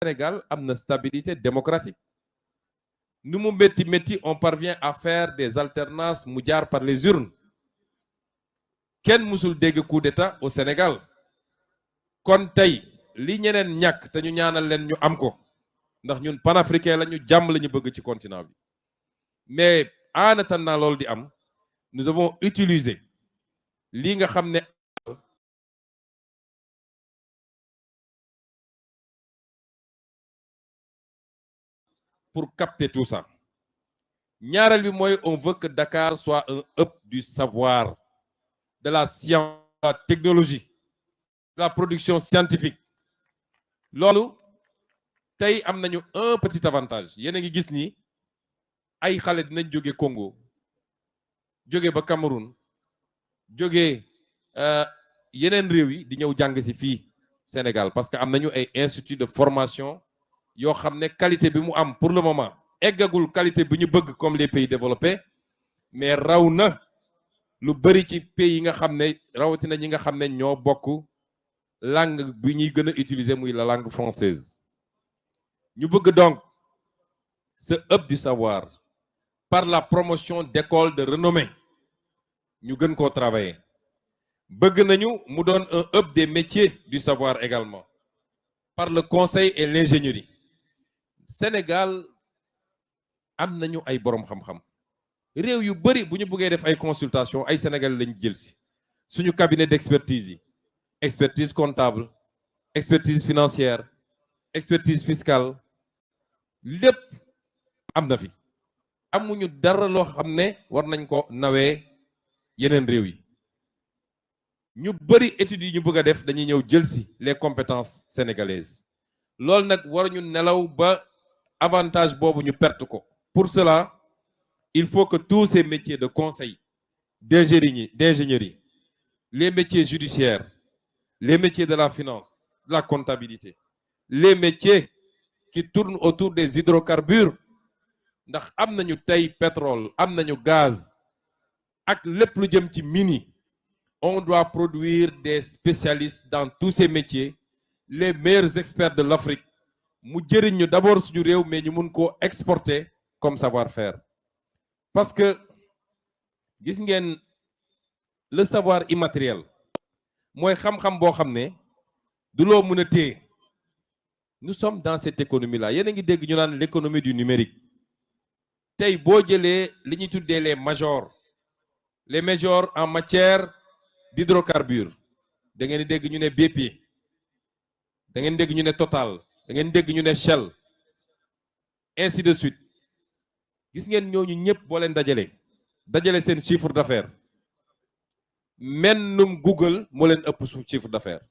Sénégal am na stabilité démocratique nu mu métti on parvient à faire des alternances mu jaar par les urnes kenn musul dégg coup d'état au Sénégal kon tey li ñeneen ñàkk te ñu ñaanal leen ñu am ko ndax ñun panafricain la ñu jàmm la ñu bëgg ci continent bi mais en attendant loolu di am nous avons utilisé lii nga xam ne pour capter tout ça ñaareel bi mooy on veut que Dakar soit un hub du savoir de la science de la technologie de la production scientifique loolu tey am nañu un petit avantage yéen a ngi gis ni ay xale dinañ jóge Congo jóge ba Cameroun jóge yeneen réew yi di ñëw jàng ci fii Sénégal parce que am nañu ay institut de formation yoo xam ne qualité bi mu am pour le moment eggagul qualité bi ñu bëgg comme les pays développés mais raw na lu bari ci pays yi nga xam ne rawatina ñi nga xam ne ñoo bokk langue bi ñuy gën a utiliser muy la langue française ñu bëgg donc ce hub du savoir par la promotion d'écoles de renommée ñu gën koo travailler bëgg nañu mu doon un hub des métiers du savoir également par le conseil et l'ingénierie Sénégal am nañu ay boroom xam-xam réew yu bari bu ñu bëggee def ay consultation ay Sénégal lañ jël ci suñu cabinet d'expertise yi expertise comptable expertise financière expertise fiscale lépp am na fi amuñu dara loo xam ne war nañ ko nawee yeneen réew yi ñu bari études yi ñu bëgg a def dañuy ñëw jël ci les compétences sénégalaises loolu nag waruñu nelaw ba avantage boobu ñu perte ko pour cela il faut que tous ces métiers de conseil d'ingénierie les métiers judiciaires les métiers de la finance de la comptabilité les métiers qui tournent autour des hydrocarbures ndax am nañu tey pétrole am nañu gaz ak lépp lu jëm ci mine yi on doit produire des spécialistes dans tous ces métiers les meilleurs experts de l'Afrique mu jëriñ ñu d'abord suñu réew mais ñu mun koo exporter comme savoir-faire parce que gis ngeen le savoir immatériel mooy xam-xam boo xam ne du loo mën a téye nous sommes dans cette économie là yéen a ngi dégg ñu naan l'économie du numérique tey boo jëlee li ñuy tuddee les majors en matière d'hydrocarbures da ngeen di dégg ñu ne BP da ngeen dégg ñu ne Total da ngeen dégg ñu ne Shell ainsi de suite gis ngeen ñooñu ñëpp boo leen dajale seen chiffre d'affaires mennum Google moo leen ëpp su chiffre d'affaires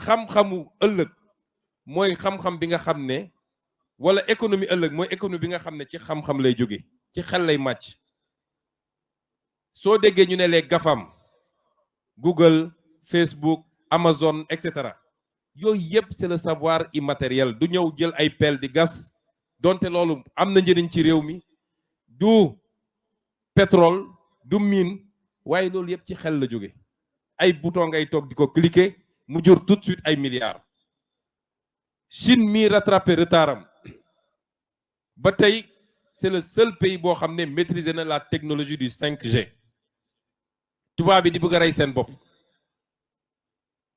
xam-xamu ëllëg mooy xam-xam bi nga xam ne wala économie ëllëg mooy économie bi nga xam ne ci xam-xam lay jóge ci xel lay màcc soo déggee ñu ne les GAFAM Google Facebook Amazon etc yooyu yëpp c'est le savoir immatériel du ñëw jël ay pelle di gas donte loolu am na njëriñ ci réew mi du pétrole du mine waaye loolu yëpp ci xel la jóge ay bouton ngay toog di ko cliquer mu jur tout de suite ay milliards Chine mi rattrapé retardam ba tey c'est le seul pays boo xam ne maîtriser na la technologie du 5G tubaab bi di bëgg a rey seen bopp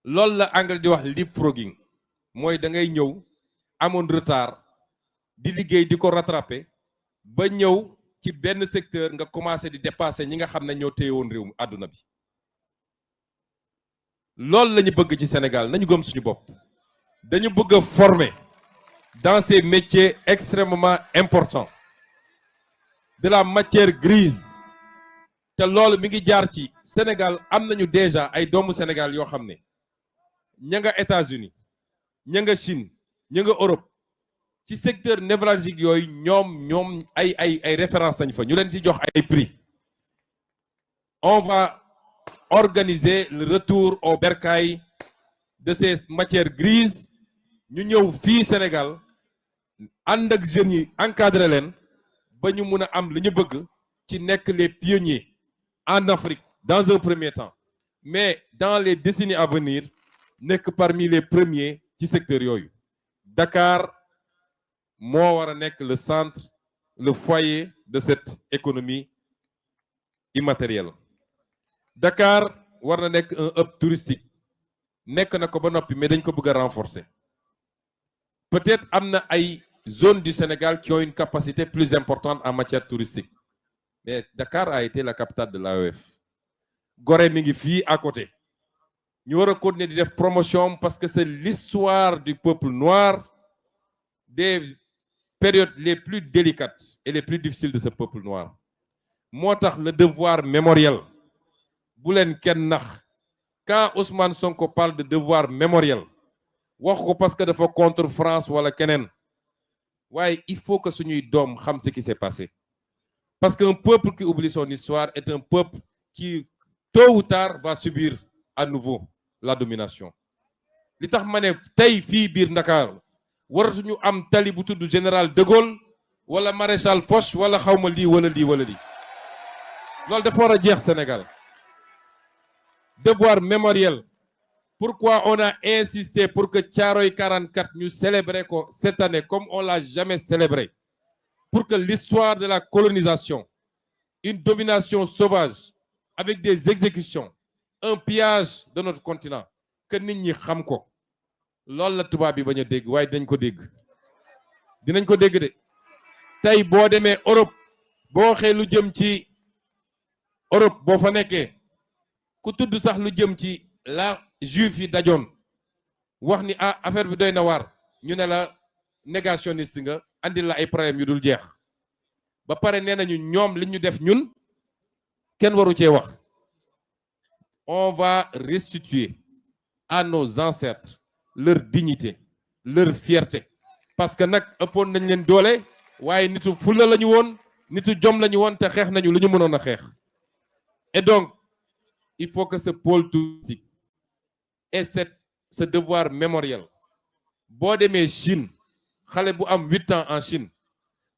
loolu la anglais di wax leapfrogging mooy da ngay ñëw amoon retard di liggéey di ko rattraper ba ñëw ci benn secteur nga commencé di dépasser ñi nga xam ne ñoo téye woon réew mi àdduna bi loolu la ñu bëgg ci Sénégal nañu gëm suñu bopp dañu bëgg a former dans ces métiers extrêmement importants de la matière grise te loolu mi ngi jaar ci Sénégal am nañu déjà ay doomu Sénégal yoo xam ne ña nga États-Unis ña nga Chine ña nga Europe ci secteur névralgique yooyu ñoom ay références lañ fa ñu leen ci jox ay prix on va organiser le retour au bercail de ces matières grises ñu ñëw fii Sénégal ànd ak jeunes yi encadré leen ba ñu mun a am li ñu bëgg ci nekk les pionniers en Afrique dans un premier temps mais dans les décennies à venir nekk parmi les premiers ci secteur yooyu Dakar moo war a nekk le centre, le foyer de cette économie immatérielle. Dakar war na nekk un hub touristique nekk na ko ba noppi mais dañ ko bëgg a renforcer. Peut-être am na ay zones du Sénégal qui ont une capacité plus importante en matière touristique, mais Dakar a été la capitale de l'AOF. Gorée mi ngi fii à côté. Ñu war a continuer di def promotion parce que c'est l'histoire du peuple noir, des périodes les plus délicates et les plus difficiles de ce peuple noir. Moo tax le devoir mémoriel bu leen kenn nax. Quand Ousmane Sonko parle de devoir mémoriel wax ko parce que dafa contre France wala keneen, waaye il faut que suñuy doom xam ce qui s'est passé, parce qu'un peuple qui oublie son histoire est un peuple qui tôt ou tard va subir à nouveau la domination. Li tax ma ne tey fii biir Ndakaar waratuñu am tali bu tudd général de Gaulle wala maréchal Foch wala xawma lii wala lii wala lii. Loolu dafa war a jeex Sénégal. Devoir mémoriel. Pourquoi on a insisté pour que Thiaroye 44 ñu célébrer ko cette année comme on l'a jamais célébré, pour que l'histoire de la colonisation, une domination sauvage avec des exécutions, un pillage de notre continent, que nit ñi xam ko. Loolu la tubaab bi bañ a dégg waaye dinañ ko dégg. Dinañ ko dégg de. Tey boo demee Europe boo waxee lu jëm ci Europe boo fa nekkee ku tudd sax lu jëm ci la juif yi dajoon wax ni ah affaire bi doy na waar, ñu ne la négationniste nga, andil la ay problème yu dul jeex. Ba pare nee nañu ñoom li ñu def ñun kenn waru cee wax. On va restituer à nos ancêtres leur dignité, leur fierté, parce que nag ëppoon nañ leen doole waaye nitu fulla la ñu woon, nitu jom la ñu woon te xeex nañu lu ñu mënoon a xeex. Et donc il faut que ce pôle touristique et ce devoir mémoriel, boo demee Chine xale bu am 8 ans en Chine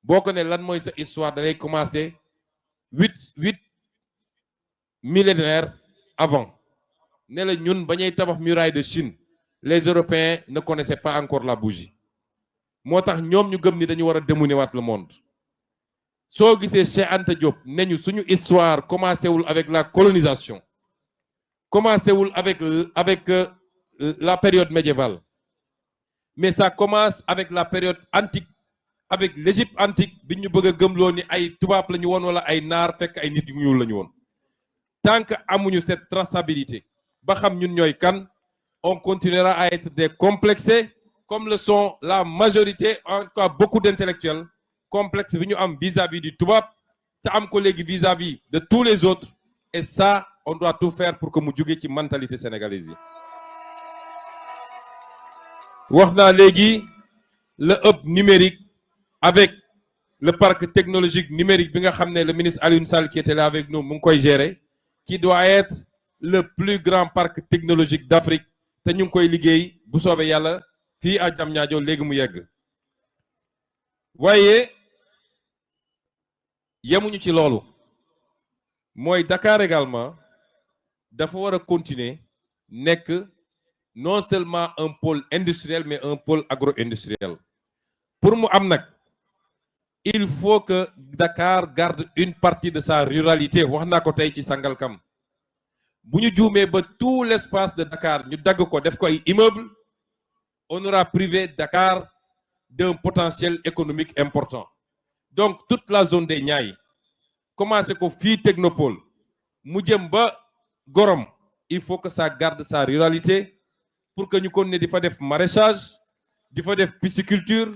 boo ko ne lan mooy sa histoire da lay commencer 8 millénaires avant, ne la ñun ba ñuy tabax muraille de Chine les Européens ne connaissaient pas encore la bougie. Moo tax ñoom ñu gëm ni dañu war a démouner le monde. Soo gisee Cheikh Anta Diop ne ñu suñu histoire commencé wul avec la colonisation, commencé wul avec la période médiévale, mais ça commence avec la période antique, avec l'Égypte antique bi ñu bëgg a gëmloo ni ay tubaab la ñu woon wala ay naar fekk ay nit yu ñuul la ñu woon. Tant que amuñu cette traçabilité ba xam ñun ñooy kan, on continuera à être décomplexés comme le sont la majorité, en tout cas beaucoup d'intellectuels complexe bi ñu am vis-à-vis du tubaab te am ko léegi vis-à-vis de tous les autres, et ça on doit tout faire pour que mu jóge ci mentalité sénégalaise yi. Wax naa léegi le hub numérique avec le parc technologique numérique bi nga xam ne le ministre Alioune Sall qui était là avec nous mu ngi koy gérer, qui doit être le plus grand parc technologique d'Afrique te ñu ngi koy liggéey bu soobee yàlla fii à Diamniadio léegi mu yegg. Waaye yemuñu ci loolu, mooy Dakar également dafa war a continuer nekk non seulement un pôle industriel mais un pôle agro-industriel. Pour mu am nag il faut que Dakar garde une partie de sa ruralité. Wax naa ko tey ci Sangalkam bu ñu juumee ba tout l'espace de Dakar ñu dagg ko def ko ay immeubles, on aura privé Dakar d'un potentiel économique important. Donc toute la zone des Niayes commencé ko fii Technopole mu jëm ba Gorom, il faut que ça garde sa ruralité pour que ñu continuer di fa def maraîchage, di fa def pisciculture,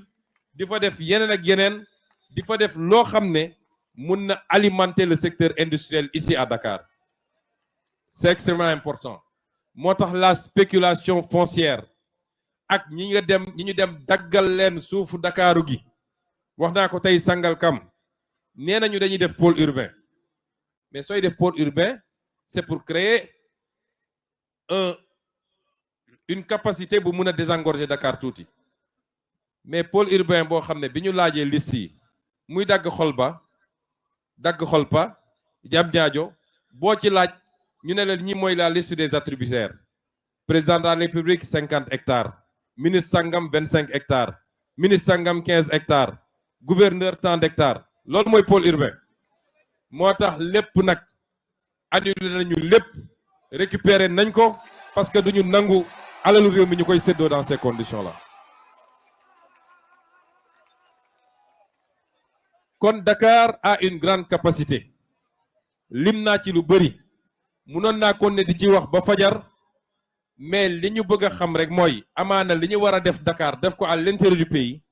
di fa def yeneen ak yeneen, di fa def loo xam ne mun na alimenter le secteur industriel ici à Dakar. C'est extrêmement important. Moo tax la spéculation foncière ak ñi ñu dem daggal leen suufu Dakaru gi, wax naa ko tey Sangalkam, nee nañu dañuy def pôle urbain, mais sooy def pôle urbain c'est pour créer une capacité bu mun a désengorger Dakar tuuti, mais pôle urbain boo xam ne bi ñu laajee liste yi muy dagg Xolpa Diamniadio boo ci laaj ñu ne leen ñi mooy la liste des attributaires. Président de la République 50 hectares, ministre sangam 25 hectares, ministre sangam 15 hectares gouverneur tant d'hectares loolu mooy pôle urbain moo tax lépp nag annulé nañu lépp récupérer nañ ko parce que duñu nangu alalu réew mi ñu koy séddoo dans ces conditions là. kon Dakar a une grande capacité lim naa ci lu bëri munoon naa kon ne di ci wax ba fajar mais li ñu bëgg a xam rek mooy amaana li ñu war a def Dakar def ko à l'intérieur du pays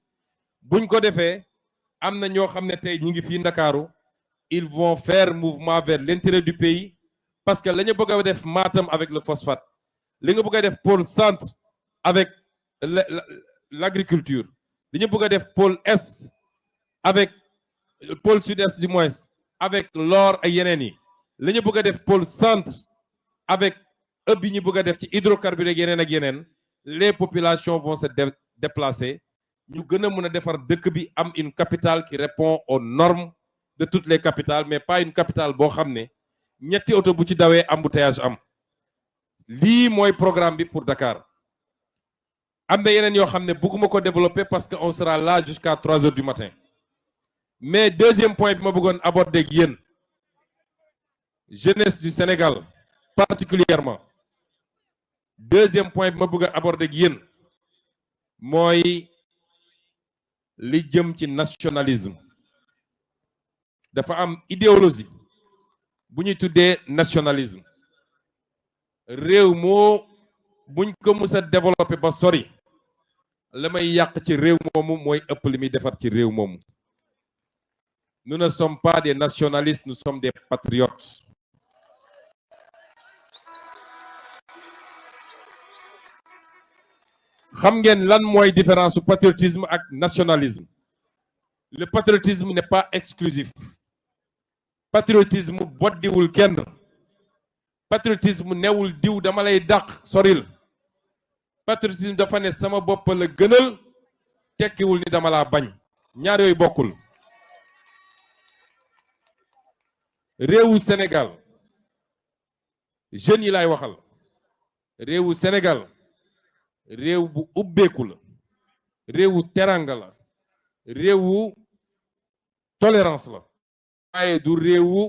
buñ ko defee am na ñoo xam ne tey ñu ngi fii Ndakaaru ils vont faire mouvement vers l'intérieur du pays parce que la ñu bëgg a def Matam avec le phosphate li nga bëgg a def pôle centre avec l'agriculture li ñu bëgg a def pôle est avec pôle sud-est du moins avec l'or ay yeneen yi li ñu bëgg a def pôle centre avec ëpp yi ñu bëgg a def ci hydrocarbures yeneen ak yeneen les populations vont se déplacer ñu gën a mën a defar dëkk bi am une capitale qui répond aux normes de toutes les capitales mais pas une capitale boo xam ne ñetti oto bu ci dawee embouteillage am lii mooy programme bi pour Dakar am na yeneen yoo xam ne bëgguma ko développer parce que on sera là jusqu'à 3 heures du matin mais deuxième point bi ma bëggoon aborder ak yéen jeunesse du Sénégal particulièrement deuxième point bi ma bëgg a aborder ak yéen mooy li jëm ci nationalisme dafa am idéologie bu ñuy tuddee nationalisme réew moo buñ ko mës a développer ba sori la may yàq ci réew moomu mooy ëpp li muy defar ci réew moomu. Nous ne sommes pas des nationalistes, nous sommes des patriotes. Xam ngeen lan mooy différence su patriotisme ak nationalisme. Le patriotisme n'est pas exclusif. Patriotisme boddiwul kenn. Patriotisme newul diw dama lay dàq soril. Patriotisme dafa ne sama bopp la gënal tekkiwul ni dama laa bañ. Ñaar yooyu bokkul. réewu Sénégal jeunes yi laay waxal réewu Sénégal réew bu ubbeeku la réewu teranga la réewu tolérance la waaye du réewu